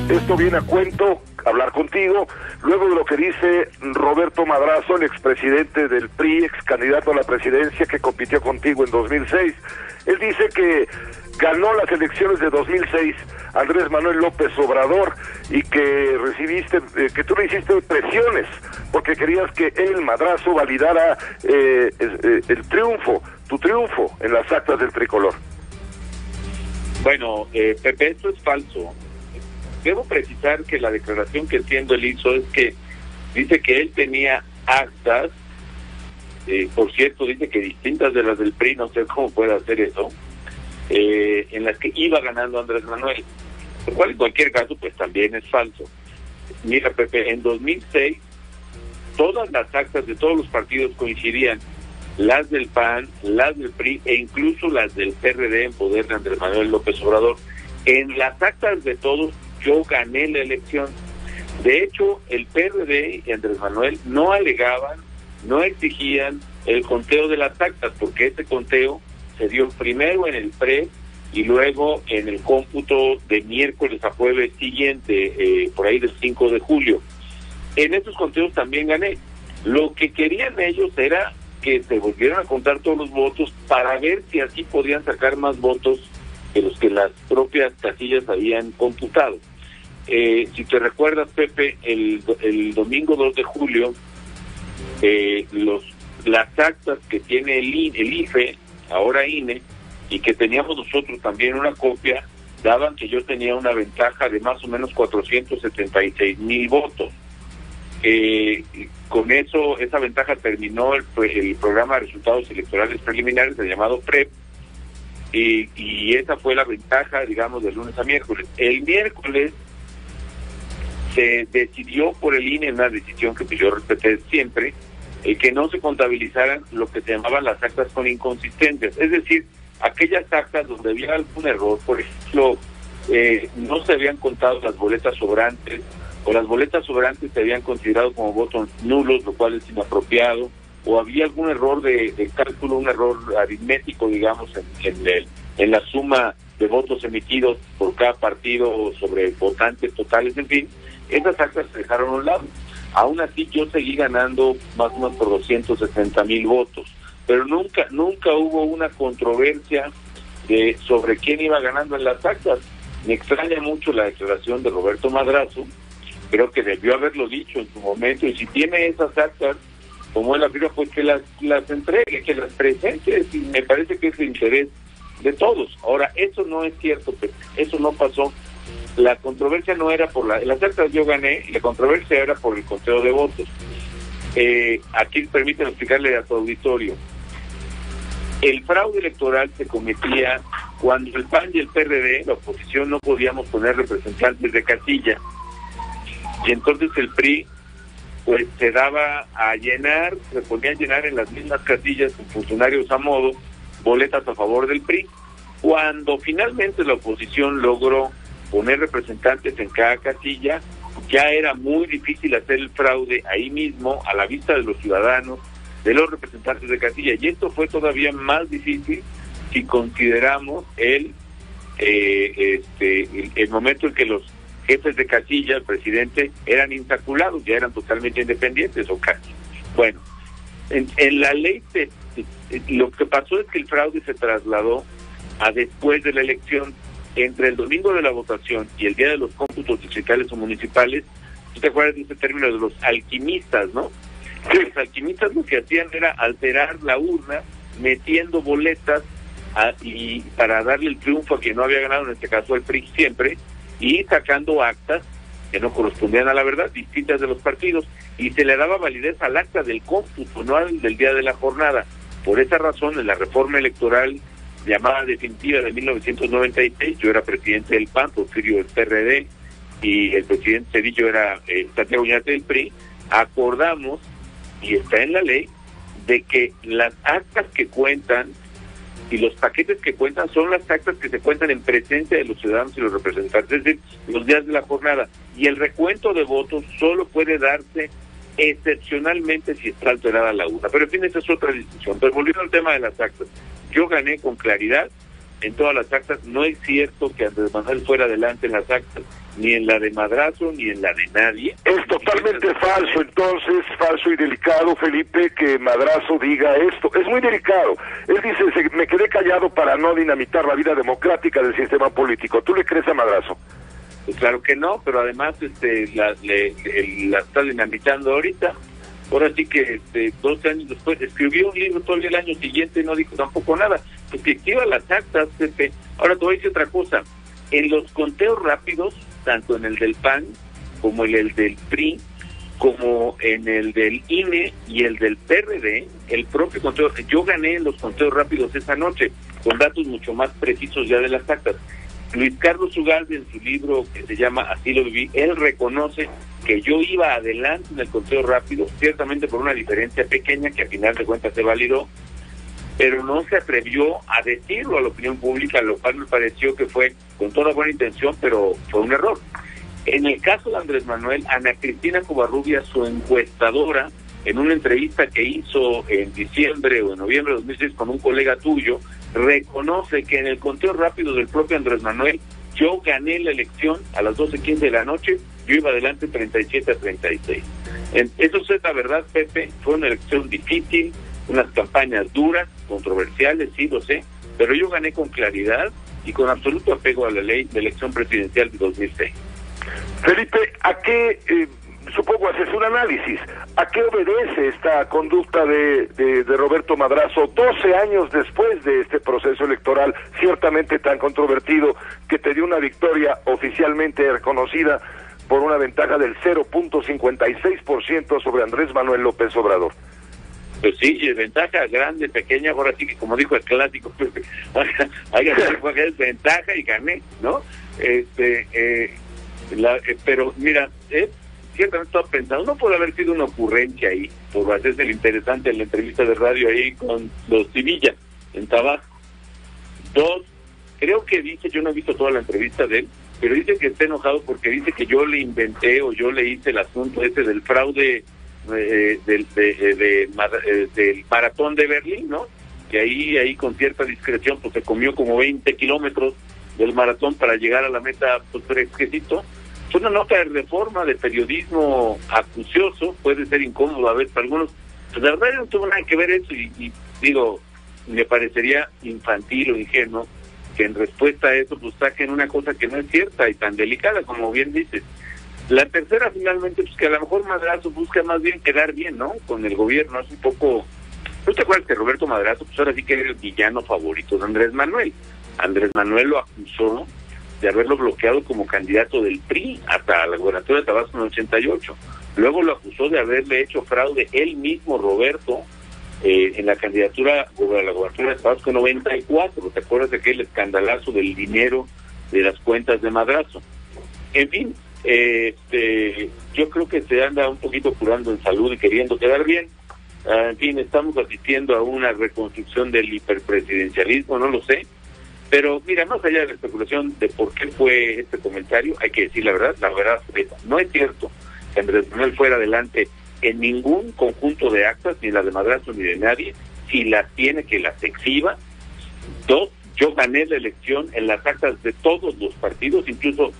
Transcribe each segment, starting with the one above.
Esto viene a cuento, hablar contigo, luego de lo que dice Roberto Madrazo, el expresidente del PRI, ex candidato a la presidencia que compitió contigo en 2006. Él dice que ganó las elecciones de 2006 Andrés Manuel López Obrador y que recibiste, que tú le hiciste presiones porque querías que él, Madrazo, validara el triunfo, tu triunfo en las actas del tricolor. Bueno, Pepe, esto es falso. Debo precisar que la declaración que entiendo él hizo es que dice que él tenía actas, por cierto, dice que distintas de las del PRI, no sé cómo puede hacer eso, en las que iba ganando Andrés Manuel, lo cual en cualquier caso pues también es falso. Mira, Pepe, en 2006 todas las actas de todos los partidos coincidían, las del PAN, las del PRI e incluso las del PRD en poder de Andrés Manuel López Obrador. En las actas de todos yo gané la elección. De hecho, el PRD y Andrés Manuel no alegaban, no exigían el conteo de las actas, porque ese conteo se dio primero en el PRE y luego en el cómputo de miércoles a jueves siguiente, por ahí del 5 de julio. En esos conteos también gané. Lo que querían ellos era que se volvieran a contar todos los votos para ver si así podían sacar más votos que los que las propias casillas habían computado. Si te recuerdas, Pepe, el domingo 2 de julio, las actas que tiene el IFE, ahora INE, y que teníamos nosotros también una copia, daban que yo tenía una ventaja de más o menos 476,000 votos. Con eso, esa ventaja terminó el programa de resultados electorales preliminares, el llamado PREP, y esa fue la ventaja, digamos, de lunes a miércoles. El miércoles se decidió por el INE, una decisión que pues yo respeté siempre, que no se contabilizaran lo que se llamaban las actas con inconsistencias, es decir, aquellas actas donde había algún error, por ejemplo, no se habían contado las boletas sobrantes, o las boletas sobrantes se habían considerado como votos nulos, lo cual es inapropiado, o había algún error de cálculo, un error aritmético, digamos, en la suma de votos emitidos por cada partido sobre votantes totales, en fin, esas actas se dejaron a un lado. Aún así yo seguí ganando más o menos por 260,000 votos, pero nunca hubo una controversia sobre quién iba ganando en las actas. Me extraña mucho la declaración de Roberto Madrazo, creo que debió haberlo dicho en su momento, y si tiene esas actas, como él afirma, pues que las entregue, que las presente, y me parece que es de interés de todos. Ahora, eso no es cierto, pero eso no pasó. La controversia no era por las actas, yo gané, la controversia era por el conteo de votos. Aquí permíteme explicarle a tu auditorio. El fraude electoral se cometía cuando el PAN y el PRD, la oposición, no podíamos poner representantes de casilla, y entonces el PRI pues se daba a llenar, se ponía a llenar en las mismas casillas con funcionarios a modo, boletas a favor del PRI. Cuando finalmente la oposición logró poner representantes en cada casilla, ya era muy difícil hacer el fraude ahí mismo, a la vista de los ciudadanos, de los representantes de casilla, y esto fue todavía más difícil si consideramos el momento en que los jefes de casilla, el presidente, eran insaculados, ya eran totalmente independientes o casi. Bueno, en la ley lo que pasó es que el fraude se trasladó a después de la elección. Entre el domingo de la votación y el día de los cómputos distritales o municipales, ¿tú te acuerdas de ese término de los alquimistas, no? Los alquimistas lo que hacían era alterar la urna, metiendo boletas y para darle el triunfo a quien no había ganado, en este caso el PRI siempre, y sacando actas que no correspondían a la verdad, distintas de los partidos, y se le daba validez al acta del cómputo, no al del día de la jornada. Por esa razón, en la reforma electoral llamada definitiva de 1996, yo era presidente del PAN, Porfirio del PRD, y el presidente Cedillo era Santiago Uñate del PRI, acordamos, y está en la ley, de que las actas que cuentan y los paquetes que cuentan son las actas que se cuentan en presencia de los ciudadanos y los representantes, es decir, los días de la jornada, y el recuento de votos solo puede darse excepcionalmente si está alterada la urna. Pero en fin, esa es otra discusión. Pero volviendo al tema de las actas, yo gané con claridad en todas las actas. No es cierto que Andrés Manuel fuera adelante en las actas. ni en la de Madrazo, ni en la de nadie. Es totalmente falso, entonces, falso y delicado, Felipe, que Madrazo diga esto. Es muy delicado. Él dice, me quedé callado para no dinamitar la vida democrática del sistema político. ¿Tú le crees a Madrazo? Pues claro que no, pero además la está dinamitando ahorita. Ahora sí que 12 años después escribió un libro todo el año siguiente y no dijo tampoco nada. Efectiva las actas, Pepe. Ahora te voy a decir otra cosa. En los conteos rápidos, tanto en el del PAN como en el del PRI, como en el del INE y el del PRD, el propio conteo, yo gané en los conteos rápidos esa noche, con datos mucho más precisos ya de las actas. Luis Carlos Ugalde, en su libro que se llama Así lo viví, él reconoce que yo iba adelante en el conteo rápido, ciertamente por una diferencia pequeña que a final de cuentas se validó, pero no se atrevió a decirlo a la opinión pública, lo cual me pareció que fue con toda buena intención, pero fue un error. En el caso de Andrés Manuel, Ana Cristina Covarrubias, su encuestadora, en una entrevista que hizo en diciembre o en noviembre de 2006 con un colega tuyo, reconoce que en el conteo rápido del propio Andrés Manuel, yo gané la elección a las 12:15 de la noche, yo iba adelante 37-36. Eso es la verdad, Pepe, fue una elección difícil, unas campañas duras, controversiales, sí lo sé, pero yo gané con claridad y con absoluto apego a la ley de elección presidencial de 2006. Felipe, ¿a qué, supongo haces un análisis, a qué obedece esta conducta de Roberto Madrazo 12 años después de este proceso electoral ciertamente tan controvertido que te dio una victoria oficialmente reconocida por una ventaja del 0.56% sobre Andrés Manuel López Obrador? Pues sí, ventaja grande, pequeña, ahora sí que como dijo el clásico, hay que es ventaja y gané, ¿no? Pero mira, ciertamente estaba pensando, no puede haber sido una ocurrencia ahí, por hacerse el interesante en la entrevista de radio ahí con los Civilla, en Tabasco. Dos, creo que dice, yo no he visto toda la entrevista de él, pero dice que está enojado porque dice que yo le inventé o yo le hice el asunto ese del fraude del maratón de Berlín, ¿no? Que ahí con cierta discreción pues se comió como 20 kilómetros del maratón para llegar a la meta pues fresquecito. Es una nota de Reforma, de periodismo acucioso, puede ser incómodo a veces para algunos. Pues la verdad no tuvo nada que ver eso y digo, me parecería infantil o ingenuo que en respuesta a eso pues saquen una cosa que no es cierta y tan delicada como bien dices. La tercera finalmente, pues que a lo mejor Madrazo busca más bien quedar bien, ¿no? Con el gobierno, es un poco... ¿No te acuerdas que Roberto Madrazo, pues ahora sí que era el villano favorito de Andrés Manuel? Andrés Manuel lo acusó de haberlo bloqueado como candidato del PRI hasta la gobernatura de Tabasco en el 88. Luego lo acusó de haberle hecho fraude él mismo, Roberto, en la candidatura a la gobernatura de Tabasco en 94. ¿Te acuerdas de aquel escandalazo del dinero de las cuentas de Madrazo? En fin, yo creo que se anda un poquito curando en salud y queriendo quedar bien. En fin, estamos asistiendo a una reconstrucción del hiperpresidencialismo, no lo sé, pero mira, más allá de la especulación de por qué fue este comentario, hay que decir la verdad no es cierto que Andrés Manuel fuera adelante en ningún conjunto de actas, ni la de Madrazo ni de nadie. Si las tiene, que las exhiba. Dos, yo gané la elección en las actas de todos los partidos, incluso,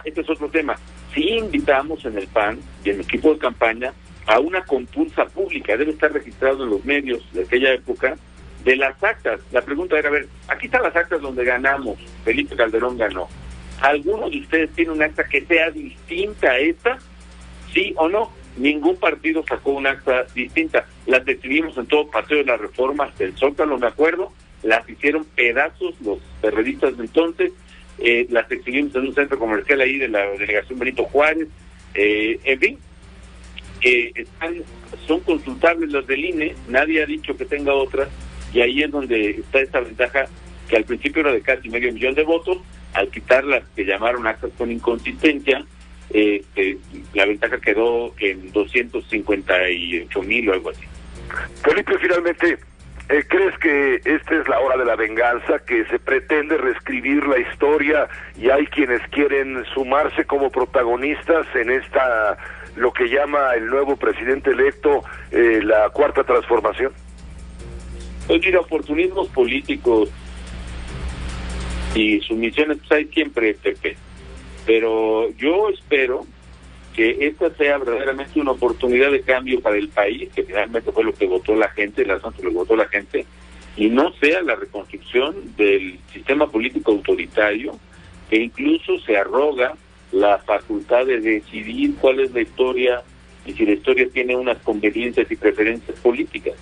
este es otro tema, sí invitamos en el PAN y en el equipo de campaña a una compulsa pública, debe estar registrado en los medios de aquella época, de las actas. La pregunta era, a ver, aquí están las actas donde ganamos, Felipe Calderón ganó. ¿Alguno de ustedes tiene un acta que sea distinta a esta? ¿Sí o no? Ningún partido sacó un acta distinta. Las exhibimos en todo Paseo de la Reforma, hasta el Zócalo, me acuerdo, las hicieron pedazos los periodistas de entonces, las exhibimos en un centro comercial ahí de la delegación Benito Juárez, en fin, son consultables las del INE, nadie ha dicho que tenga otras, y ahí es donde está esta ventaja que al principio era de casi 500,000 de votos, al quitar las que llamaron actas con inconsistencia, la ventaja quedó en 258,000 o algo así. Felipe, finalmente, ¿crees que esta es la hora de la venganza, que se pretende reescribir la historia y hay quienes quieren sumarse como protagonistas en esta, lo que llama el nuevo presidente electo, la cuarta transformación? Pues mira, oportunismos políticos y sumisiones pues hay siempre, Pepe. Pero yo espero que esta sea verdaderamente una oportunidad de cambio para el país, que finalmente fue lo que votó la gente, la razón que lo votó la gente, y no sea la reconstrucción del sistema político autoritario, que incluso se arroga la facultad de decidir cuál es la historia y si la historia tiene unas conveniencias y preferencias políticas.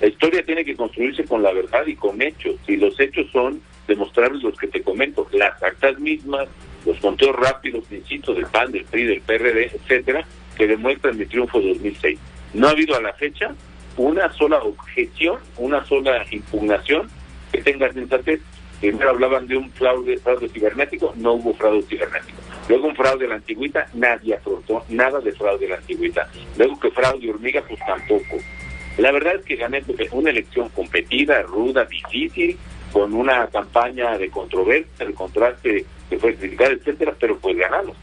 La historia tiene que construirse con la verdad y con hechos, y los hechos son demostrables los que te comento, las actas mismas, los conteos rápidos, insisto, del PAN, del PRI, del PRD, etcétera, que demuestran mi triunfo 2006. No ha habido a la fecha una sola objeción, una sola impugnación que tenga sensatez. Primero hablaban de un fraude cibernético, no hubo fraude cibernético. Luego un fraude de la antigüita, nadie afrontó nada de fraude de la antigüita. Luego que fraude hormiga, pues tampoco. La verdad es que gané una elección competida, ruda, difícil, con una campaña de controversia, de contraste que fue criticada, etcétera, pero pues ganamos.